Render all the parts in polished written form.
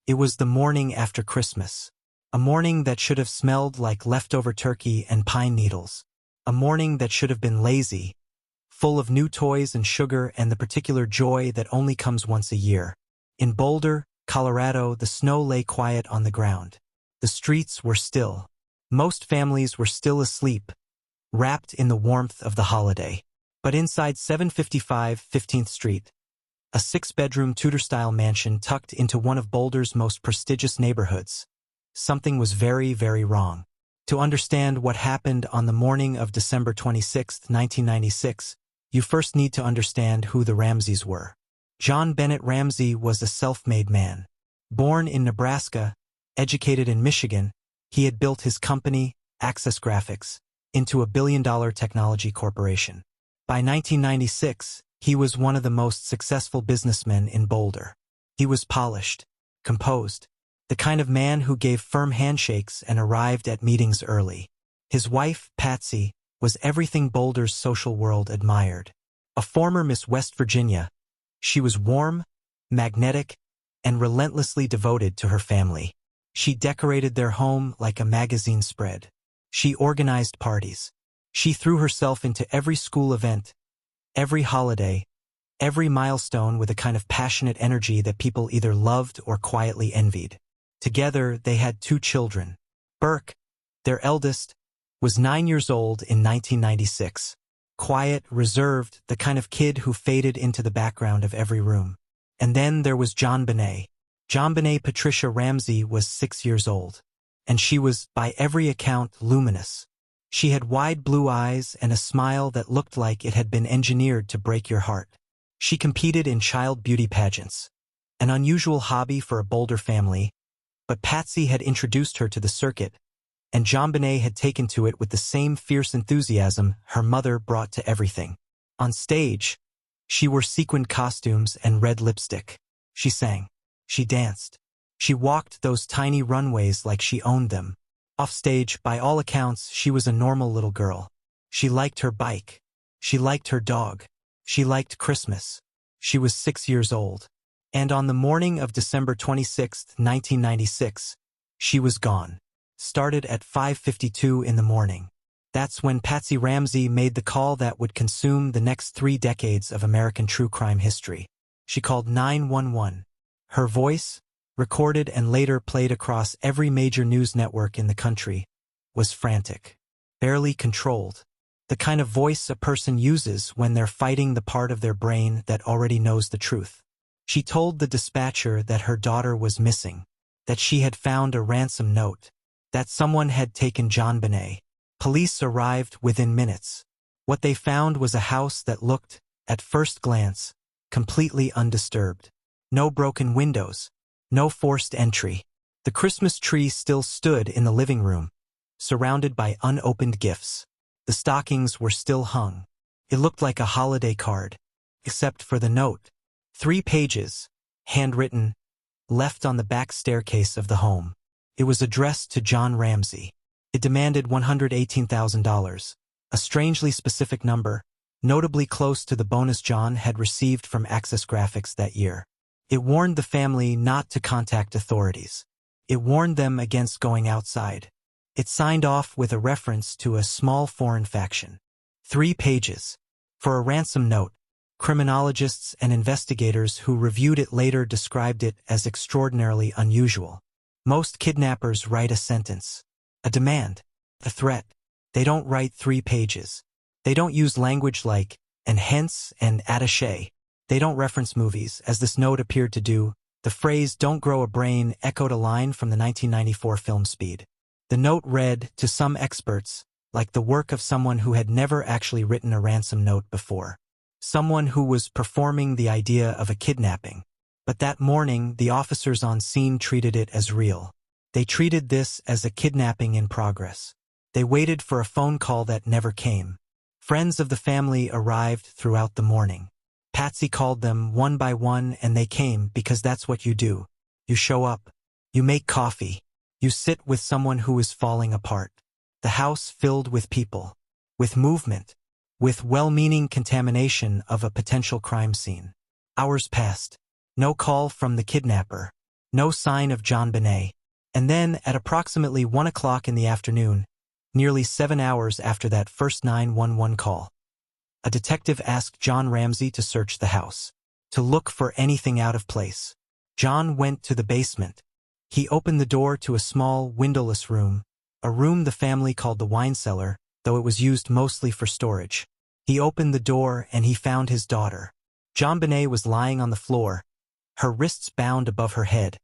It was the morning after Christmas. A morning that should have smelled like leftover turkey and pine needles. A morning that should have been lazy, full of new toys and sugar and the particular joy that only comes once a year. In Boulder, Colorado, the snow lay quiet on the ground. The streets were still. Most families were still asleep, wrapped in the warmth of the holiday. But inside 755 15th Street, a 6-bedroom Tudor-style mansion tucked into one of Boulder's most prestigious neighborhoods, something was very, very wrong. To understand what happened on the morning of December 26, 1996, you first need to understand who the Ramseys were. JonBenet Ramsey was a self-made man. Born in Nebraska, educated in Michigan, he had built his company, Access Graphics, into a billion-dollar technology corporation. By 1996, he was one of the most successful businessmen in Boulder. He was polished, composed, the kind of man who gave firm handshakes and arrived at meetings early. His wife, Patsy, was everything Boulder's social world admired. A former Miss West Virginia, she was warm, magnetic, and relentlessly devoted to her family. She decorated their home like a magazine spread. She organized parties. She threw herself into every school event, every holiday, every milestone with a kind of passionate energy that people either loved or quietly envied. Together, they had 2 children. Burke, their eldest, was 9 years old in 1996. Quiet, reserved, the kind of kid who faded into the background of every room. And then there was JonBenet. JonBenet Patricia Ramsey was 6 years old. And she was, by every account, luminous. She had wide blue eyes and a smile that looked like it had been engineered to break your heart. She competed in child beauty pageants, an unusual hobby for a Boulder family, but Patsy had introduced her to the circuit, and JonBenet had taken to it with the same fierce enthusiasm her mother brought to everything. On stage, she wore sequined costumes and red lipstick. She sang. She danced. She walked those tiny runways like she owned them. Offstage, by all accounts, she was a normal little girl. She liked her bike. She liked her dog. She liked Christmas. She was 6 years old. And on the morning of December 26, 1996, she was gone. Started at 5:52 in the morning. That's when Patsy Ramsey made the call that would consume the next 3 decades of American true crime history. She called 911. Her voice, recorded and later played across every major news network in the country, was frantic, barely controlled. The kind of voice a person uses when they're fighting the part of their brain that already knows the truth. She told the dispatcher that her daughter was missing, that she had found a ransom note, that someone had taken JonBenet. Police arrived within minutes. What they found was a house that looked, at first glance, completely undisturbed. No broken windows. No forced entry. The Christmas tree still stood in the living room, surrounded by unopened gifts. The stockings were still hung. It looked like a holiday card, except for the note. 3 pages, handwritten, left on the back staircase of the home. It was addressed to John Ramsey. It demanded $118,000, a strangely specific number, notably close to the bonus John had received from Access Graphics that year. It warned the family not to contact authorities. It warned them against going outside. It signed off with a reference to a small foreign faction. 3 pages. For a ransom note, criminologists and investigators who reviewed it later described it as extraordinarily unusual. Most kidnappers write a sentence, a demand, a threat. They don't write 3 pages. They don't use language like, and hence, and attaché. They don't reference movies, as this note appeared to do. The phrase, "don't grow a brain," echoed a line from the 1994 film Speed. The note read, to some experts, like the work of someone who had never actually written a ransom note before. Someone who was performing the idea of a kidnapping. But that morning, the officers on scene treated it as real. They treated this as a kidnapping in progress. They waited for a phone call that never came. Friends of the family arrived throughout the morning. Patsy called them one by one, and they came because that's what you do. You show up. You make coffee. You sit with someone who is falling apart. The house filled with people, with movement, with well-meaning contamination of a potential crime scene. Hours passed. No call from the kidnapper. No sign of JonBenet. And then, at approximately 1 o'clock in the afternoon, nearly 7 hours after that first 911 call, a detective asked John Ramsey to search the house, to look for anything out of place. John went to the basement. He opened the door to a small, windowless room, a room the family called the wine cellar, though it was used mostly for storage. He opened the door and he found his daughter. JonBenet was lying on the floor, her wrists bound above her head,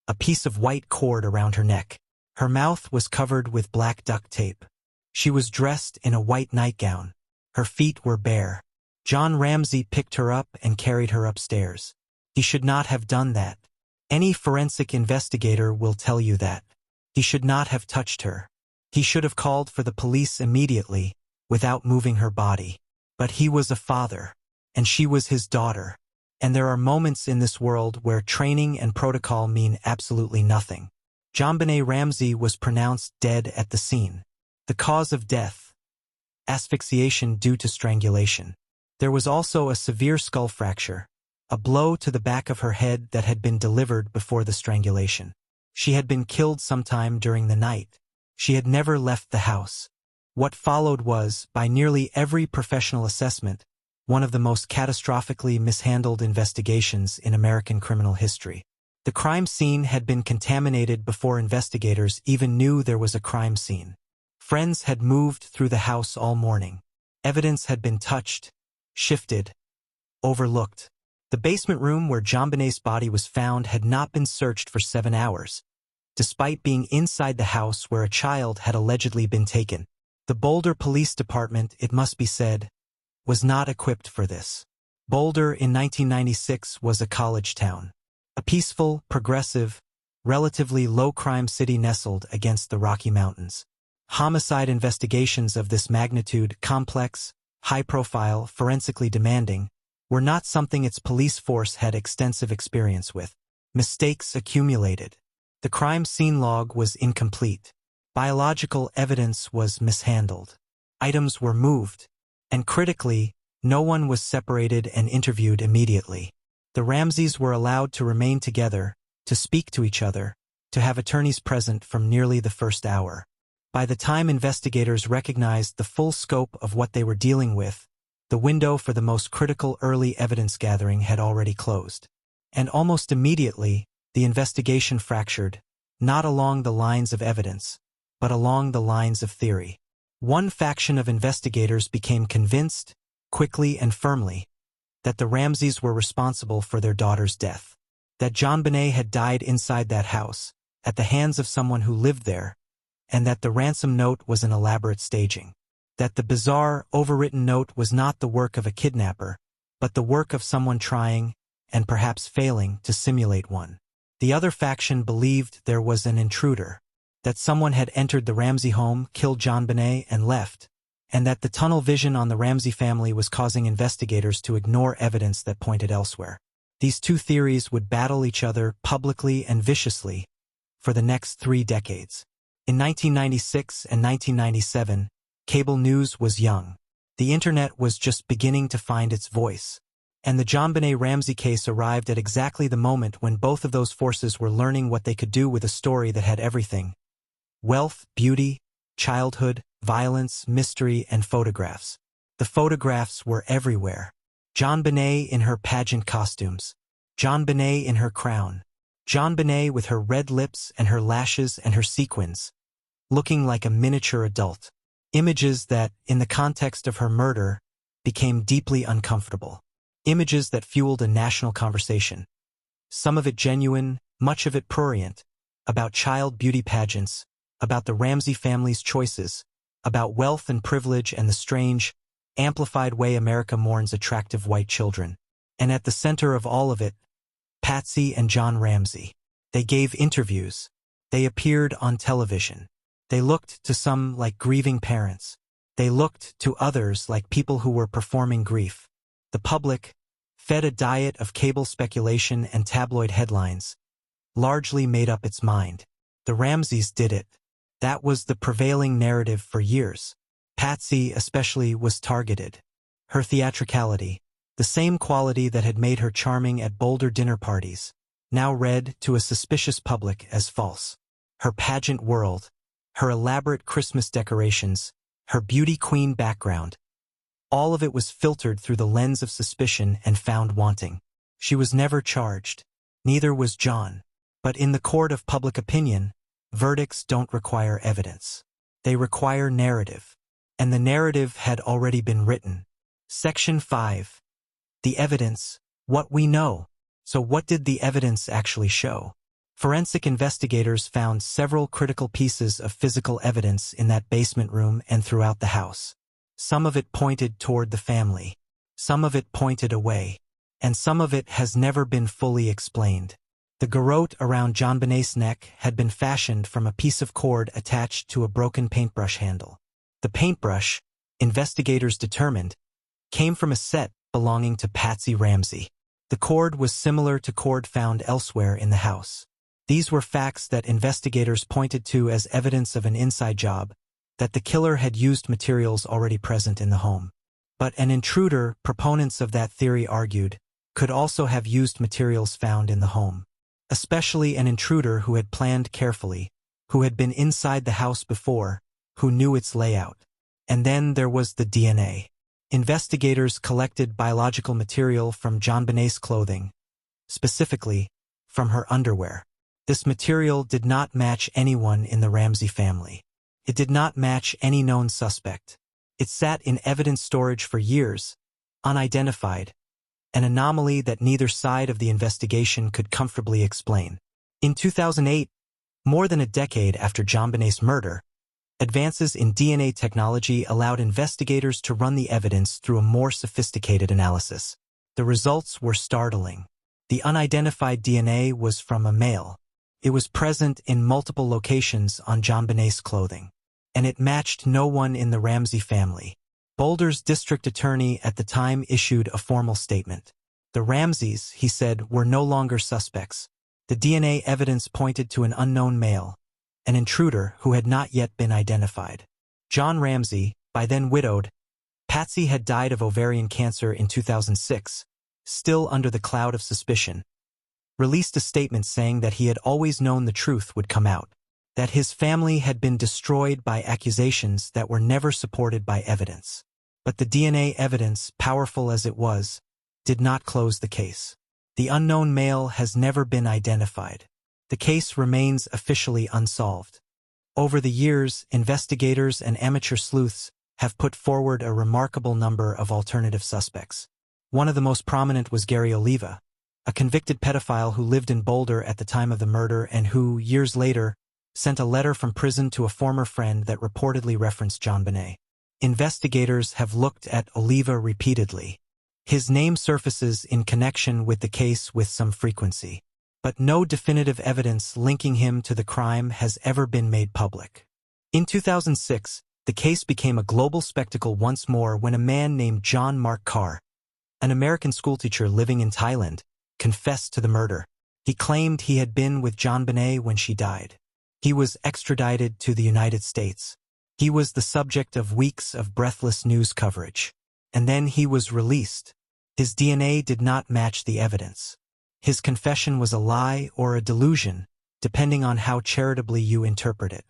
a piece of white cord around her neck. Her mouth was covered with black duct tape. She was dressed in a white nightgown. Her feet were bare. John Ramsey picked her up and carried her upstairs. He should not have done that. Any forensic investigator will tell you that. He should not have touched her. He should have called for the police immediately, without moving her body. But he was a father, and she was his daughter. And there are moments in this world where training and protocol mean absolutely nothing. JonBenet Ramsey was pronounced dead at the scene. The cause of death: asphyxiation due to strangulation. There was also a severe skull fracture, a blow to the back of her head that had been delivered before the strangulation. She had been killed sometime during the night. She had never left the house. What followed was, by nearly every professional assessment, one of the most catastrophically mishandled investigations in American criminal history. The crime scene had been contaminated before investigators even knew there was a crime scene. Friends had moved through the house all morning. Evidence had been touched, shifted, overlooked. The basement room where JonBenet's body was found had not been searched for 7 hours, despite being inside the house where a child had allegedly been taken. The Boulder Police Department, it must be said, was not equipped for this. Boulder in 1996 was a college town. A peaceful, progressive, relatively low-crime city nestled against the Rocky Mountains. Homicide investigations of this magnitude, complex, high-profile, forensically demanding, were not something its police force had extensive experience with. Mistakes accumulated. The crime scene log was incomplete. Biological evidence was mishandled. Items were moved. And critically, no one was separated and interviewed immediately. The Ramseys were allowed to remain together, to speak to each other, to have attorneys present from nearly the first hour. By the time investigators recognized the full scope of what they were dealing with, the window for the most critical early evidence gathering had already closed. And almost immediately, the investigation fractured, not along the lines of evidence, but along the lines of theory. One faction of investigators became convinced, quickly and firmly, that the Ramseys were responsible for their daughter's death. That JonBenet had died inside that house, at the hands of someone who lived there, and that the ransom note was an elaborate staging. That the bizarre, overwritten note was not the work of a kidnapper, but the work of someone trying, and perhaps failing, to simulate one. The other faction believed there was an intruder, that someone had entered the Ramsey home, killed JonBenet, and left, and that the tunnel vision on the Ramsey family was causing investigators to ignore evidence that pointed elsewhere. These two theories would battle each other publicly and viciously for the next 3 decades. In 1996 and 1997, cable news was young. The internet was just beginning to find its voice. And the JonBenet Ramsey case arrived at exactly the moment when both of those forces were learning what they could do with a story that had everything: wealth, beauty, childhood, violence, mystery, and photographs. The photographs were everywhere. JonBenet in her pageant costumes. JonBenet in her crown. JonBenet with her red lips and her lashes and her sequins, looking like a miniature adult. Images that, in the context of her murder, became deeply uncomfortable. Images that fueled a national conversation. Some of it genuine, much of it prurient, about child beauty pageants, about the Ramsey family's choices, about wealth and privilege and the strange, amplified way America mourns attractive white children. And at the center of all of it, Patsy and John Ramsey. They gave interviews. They appeared on television. They looked to some like grieving parents. They looked to others like people who were performing grief. The public, fed a diet of cable speculation and tabloid headlines, largely made up its mind. The Ramseys did it. That was the prevailing narrative for years. Patsy, especially, was targeted. Her theatricality, the same quality that had made her charming at Boulder dinner parties, now read to a suspicious public as false. Her pageant world, her elaborate Christmas decorations, her beauty queen background, all of it was filtered through the lens of suspicion and found wanting. She was never charged. Neither was John. But in the court of public opinion, verdicts don't require evidence. They require narrative. And the narrative had already been written. Section 5. The evidence. What we know. So what did the evidence actually show? Forensic investigators found several critical pieces of physical evidence in that basement room and throughout the house. Some of it pointed toward the family. Some of it pointed away. And some of it has never been fully explained. The garrote around JonBenet's neck had been fashioned from a piece of cord attached to a broken paintbrush handle. The paintbrush, investigators determined, came from a set belonging to Patsy Ramsey. The cord was similar to cord found elsewhere in the house. These were facts that investigators pointed to as evidence of an inside job, that the killer had used materials already present in the home. But an intruder, proponents of that theory argued, could also have used materials found in the home. Especially an intruder who had planned carefully, who had been inside the house before, who knew its layout. And then there was the DNA. Investigators collected biological material from JonBenet's clothing, specifically, from her underwear. This material did not match anyone in the Ramsey family. It did not match any known suspect. It sat in evidence storage for years, unidentified, an anomaly that neither side of the investigation could comfortably explain. In 2008, more than a decade after JonBenet's murder, advances in DNA technology allowed investigators to run the evidence through a more sophisticated analysis. The results were startling. The unidentified DNA was from a male. It was present in multiple locations on JonBenet's clothing. And it matched no one in the Ramsey family. Boulder's district attorney at the time issued a formal statement. The Ramseys, he said, were no longer suspects. The DNA evidence pointed to an unknown male, an intruder who had not yet been identified. John Ramsey, by then widowed, Patsy had died of ovarian cancer in 2006, still under the cloud of suspicion, released a statement saying that he had always known the truth would come out, that his family had been destroyed by accusations that were never supported by evidence. But the DNA evidence, powerful as it was, did not close the case. The unknown male has never been identified. The case remains officially unsolved. Over the years, investigators and amateur sleuths have put forward a remarkable number of alternative suspects. One of the most prominent was Gary Oliva, a convicted pedophile who lived in Boulder at the time of the murder and who, years later, sent a letter from prison to a former friend that reportedly referenced JonBenet. Investigators have looked at Oliva repeatedly. His name surfaces in connection with the case with some frequency, but no definitive evidence linking him to the crime has ever been made public. In 2006, the case became a global spectacle once more when a man named John Mark Carr, an American schoolteacher living in Thailand, confessed to the murder. He claimed he had been with JonBenet when she died. He was extradited to the United States. He was the subject of weeks of breathless news coverage. And then he was released. His DNA did not match the evidence. His confession was a lie or a delusion, depending on how charitably you interpret it.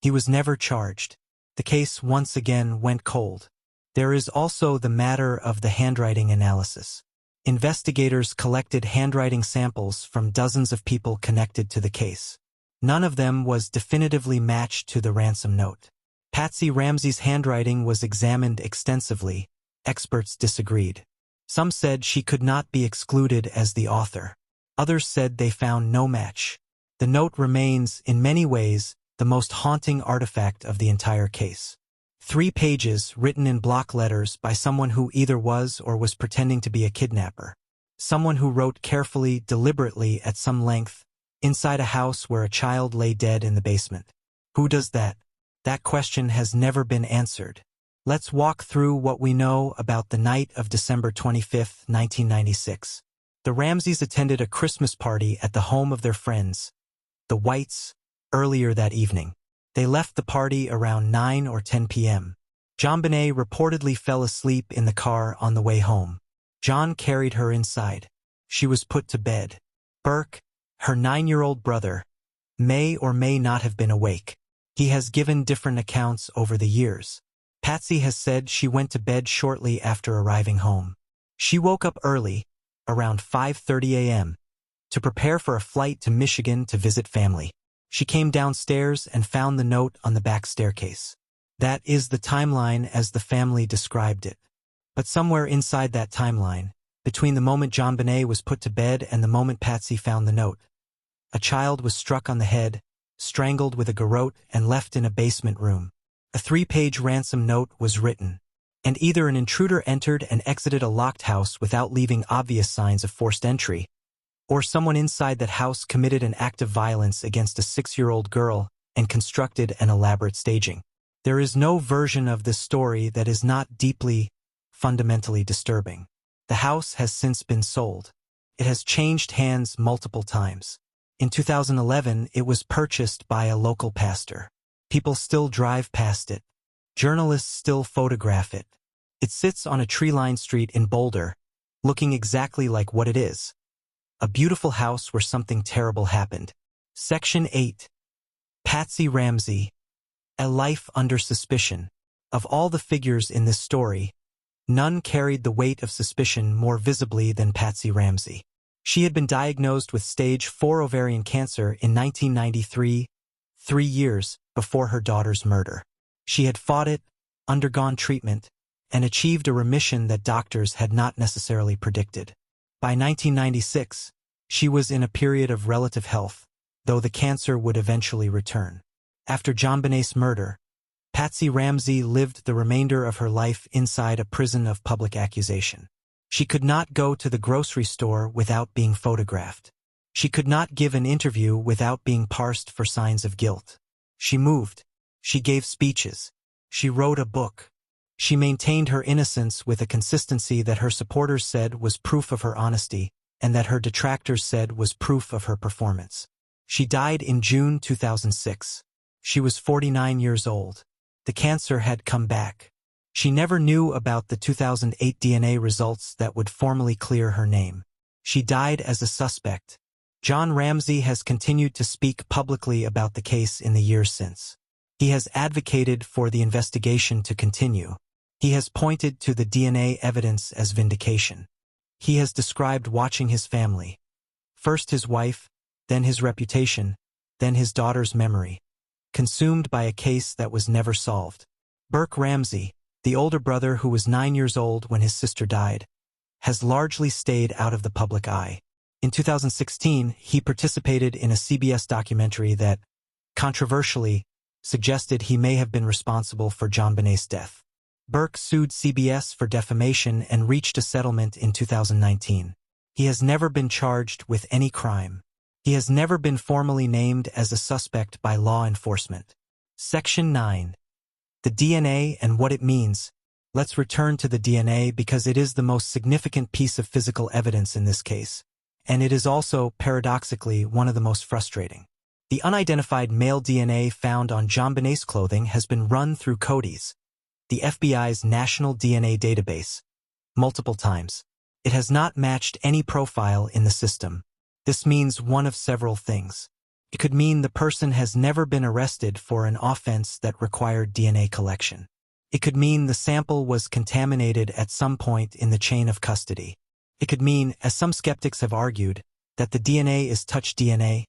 He was never charged. The case once again went cold. There is also the matter of the handwriting analysis. Investigators collected handwriting samples from dozens of people connected to the case. None of them was definitively matched to the ransom note. Patsy Ramsey's handwriting was examined extensively. Experts disagreed. Some said she could not be excluded as the author. Others said they found no match. The note remains, in many ways, the most haunting artifact of the entire case. 3 pages written in block letters by someone who either was or was pretending to be a kidnapper. Someone who wrote carefully, deliberately, at some length, inside a house where a child lay dead in the basement. Who does that? That question has never been answered. Let's walk through what we know about the night of December 25, 1996. The Ramseys attended a Christmas party at the home of their friends, the Whites, earlier that evening. They left the party around 9 or 10 p.m. JonBenet reportedly fell asleep in the car on the way home. John carried her inside. She was put to bed. Burke, Her 9-year-old brother may or may not have been awake. He has given different accounts over the years. Patsy has said she went to bed shortly after arriving home. She woke up early, around 5:30 a.m., to prepare for a flight to Michigan to visit family. She came downstairs and found the note on the back staircase. That is the timeline as the family described it. But somewhere inside that timeline, between the moment JonBenet was put to bed and the moment Patsy found the note, a child was struck on the head, strangled with a garrote, and left in a basement room. A 3-page ransom note was written, and either an intruder entered and exited a locked house without leaving obvious signs of forced entry, or someone inside that house committed an act of violence against a 6-year-old girl and constructed an elaborate staging. There is no version of this story that is not deeply, fundamentally disturbing. The house has since been sold. It has changed hands multiple times. In 2011, it was purchased by a local pastor. People still drive past it. Journalists still photograph it. It sits on a tree-lined street in Boulder, looking exactly like what it is. A beautiful house where something terrible happened. Section 8. Patsy Ramsey. A life under suspicion. Of all the figures in this story, none carried the weight of suspicion more visibly than Patsy Ramsey. She had been diagnosed with stage 4 ovarian cancer in 1993, 3 years before her daughter's murder. She had fought it, undergone treatment, and achieved a remission that doctors had not necessarily predicted. By 1996, she was in a period of relative health, though the cancer would eventually return. After JonBenet's murder, Patsy Ramsey lived the remainder of her life inside a prison of public accusation. She could not go to the grocery store without being photographed. She could not give an interview without being parsed for signs of guilt. She moved. She gave speeches. She wrote a book. She maintained her innocence with a consistency that her supporters said was proof of her honesty, and that her detractors said was proof of her performance. She died in June 2006. She was 49 years old. The cancer had come back. She never knew about the 2008 DNA results that would formally clear her name. She died as a suspect. Jon Ramsey has continued to speak publicly about the case in the years since. He has advocated for the investigation to continue. He has pointed to the DNA evidence as vindication. He has described watching his family, first his wife, then his reputation, then his daughter's memory, consumed by a case that was never solved. Burke Ramsey, the older brother who was 9 years old when his sister died, has largely stayed out of the public eye. In 2016, he participated in a CBS documentary that, controversially, suggested he may have been responsible for JonBenet's death. Burke sued CBS for defamation and reached a settlement in 2019. He has never been charged with any crime. He has never been formally named as a suspect by law enforcement. Section 9. The DNA and what it means. Let's return to the DNA because it is the most significant piece of physical evidence in this case, and it is also, paradoxically, one of the most frustrating. The unidentified male DNA found on JonBenet's clothing has been run through CODIS, the FBI's national DNA database, multiple times. It has not matched any profile in the system. This means one of several things. It could mean the person has never been arrested for an offense that required DNA collection. It could mean the sample was contaminated at some point in the chain of custody. It could mean, as some skeptics have argued, that the DNA is touch DNA,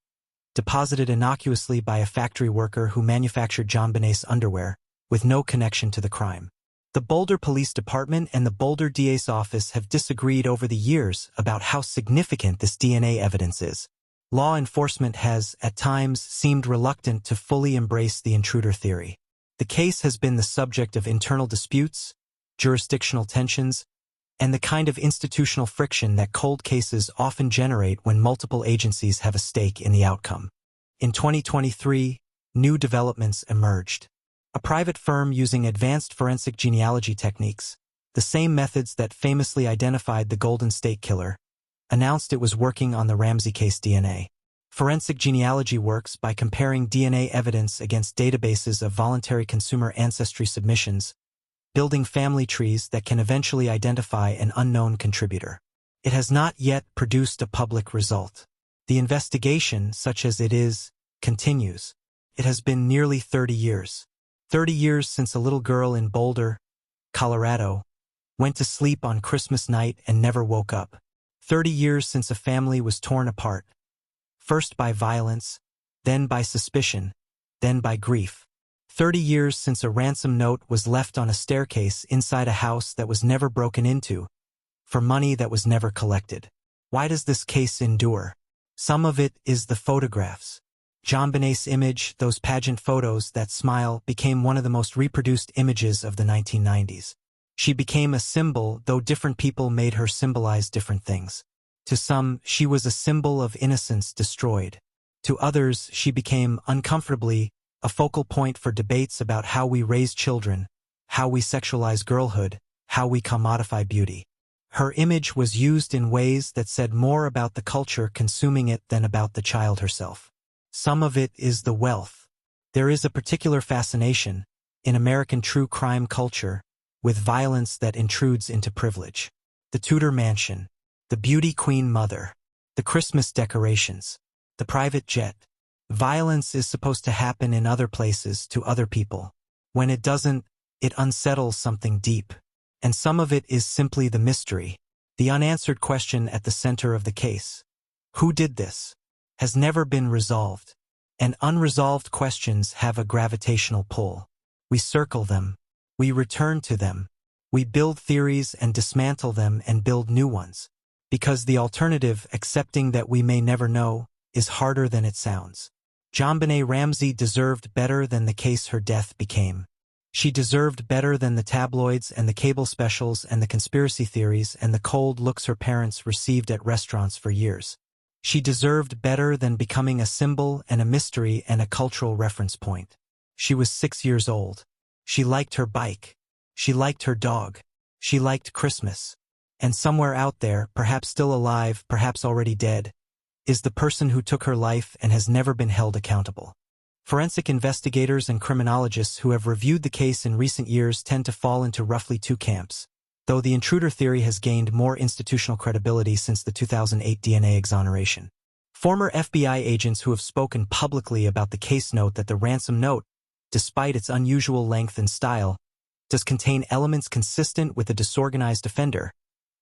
deposited innocuously by a factory worker who manufactured JonBenet's underwear, with no connection to the crime. The Boulder Police Department and the Boulder DA's office have disagreed over the years about how significant this DNA evidence is. Law enforcement has, at times, seemed reluctant to fully embrace the intruder theory. The case has been the subject of internal disputes, jurisdictional tensions, and the kind of institutional friction that cold cases often generate when multiple agencies have a stake in the outcome. In 2023, new developments emerged. A private firm using advanced forensic genealogy techniques, the same methods that famously identified the Golden State Killer, announced it was working on the Ramsey case DNA. Forensic genealogy works by comparing DNA evidence against databases of voluntary consumer ancestry submissions, building family trees that can eventually identify an unknown contributor. It has not yet produced a public result. The investigation, such as it is, continues. It has been nearly 30 years. 30 years since a little girl in Boulder, Colorado, went to sleep on Christmas night and never woke up. 30 years since a family was torn apart. First by violence, then by suspicion, then by grief. 30 years since a ransom note was left on a staircase inside a house that was never broken into, for money that was never collected. Why does this case endure? Some of it is the photographs. JonBenet's image, those pageant photos that smile, became one of the most reproduced images of the 1990s. She became a symbol, though different people made her symbolize different things. To some, she was a symbol of innocence destroyed. To others, she became, uncomfortably, a focal point for debates about how we raise children, how we sexualize girlhood, how we commodify beauty. Her image was used in ways that said more about the culture consuming it than about the child herself. Some of it is the wealth. There is a particular fascination, in American true crime culture, with violence that intrudes into privilege. The Tudor mansion, the beauty queen mother, the Christmas decorations, the private jet. Violence is supposed to happen in other places to other people. When it doesn't, it unsettles something deep. And some of it is simply the mystery, the unanswered question at the center of the case. Who did this? Has never been resolved. And unresolved questions have a gravitational pull. We circle them. We return to them. We build theories and dismantle them and build new ones. Because the alternative, accepting that we may never know, is harder than it sounds. JonBenet Ramsey deserved better than the case her death became. She deserved better than the tabloids and the cable specials and the conspiracy theories and the cold looks her parents received at restaurants for years. She deserved better than becoming a symbol and a mystery and a cultural reference point. She was 6 years old. She liked her bike. She liked her dog. She liked Christmas. And somewhere out there, perhaps still alive, perhaps already dead, is the person who took her life and has never been held accountable. Forensic investigators and criminologists who have reviewed the case in recent years tend to fall into roughly two camps, though the intruder theory has gained more institutional credibility since the 2008 DNA exoneration. Former FBI agents who have spoken publicly about the case note that the ransom note, despite its unusual length and style, does contain elements consistent with a disorganized offender,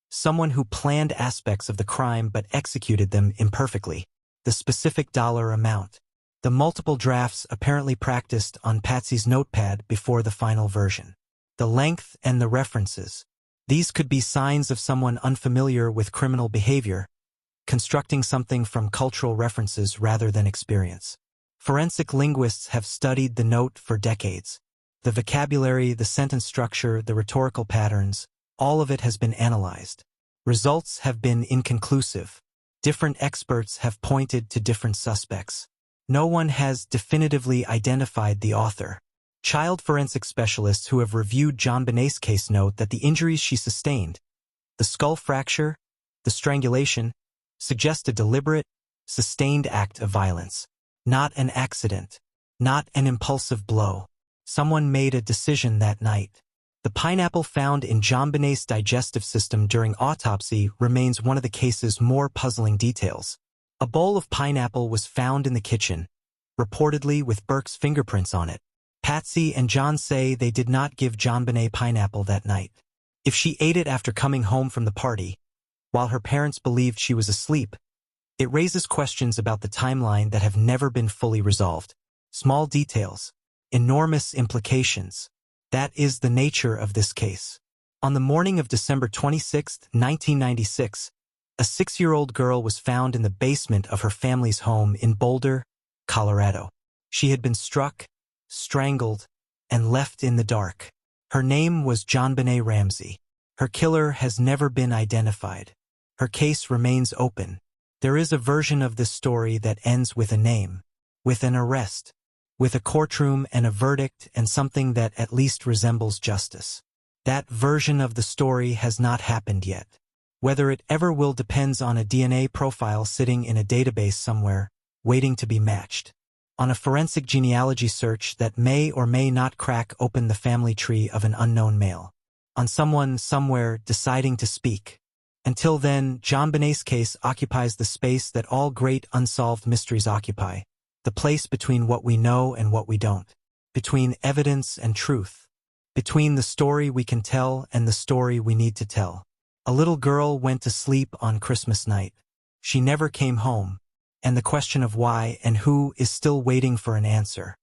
someone who planned aspects of the crime but executed them imperfectly. The specific dollar amount. The multiple drafts apparently practiced on Patsy's notepad before the final version. The length and the references. These could be signs of someone unfamiliar with criminal behavior, constructing something from cultural references rather than experience. Forensic linguists have studied the note for decades. The vocabulary, the sentence structure, the rhetorical patterns, all of it has been analyzed. Results have been inconclusive. Different experts have pointed to different suspects. No one has definitively identified the author. Child forensic specialists who have reviewed JonBenet's case note that the injuries she sustained, the skull fracture, the strangulation, suggest a deliberate, sustained act of violence. Not an accident. Not an impulsive blow. Someone made a decision that night. The pineapple found in JonBenet's digestive system during autopsy remains one of the case's more puzzling details. A bowl of pineapple was found in the kitchen, reportedly with Burke's fingerprints on it. Patsy and John say they did not give JonBenet pineapple that night. If she ate it after coming home from the party, while her parents believed she was asleep, it raises questions about the timeline that have never been fully resolved. Small details, enormous implications. That is the nature of this case. On the morning of December 26, 1996, a 6-year-old girl was found in the basement of her family's home in Boulder, Colorado. She had been struck, strangled, and left in the dark. Her name was JonBenet Ramsey. Her killer has never been identified. Her case remains open. There is a version of this story that ends with a name, with an arrest, with a courtroom and a verdict and something that at least resembles justice. That version of the story has not happened yet. Whether it ever will depends on a DNA profile sitting in a database somewhere, waiting to be matched. On a forensic genealogy search that may or may not crack open the family tree of an unknown male. On someone somewhere deciding to speak. Until then, JonBenet's case occupies the space that all great unsolved mysteries occupy, the place between what we know and what we don't, between evidence and truth, between the story we can tell and the story we need to tell. A little girl went to sleep on Christmas night. She never came home, and the question of why and who is still waiting for an answer.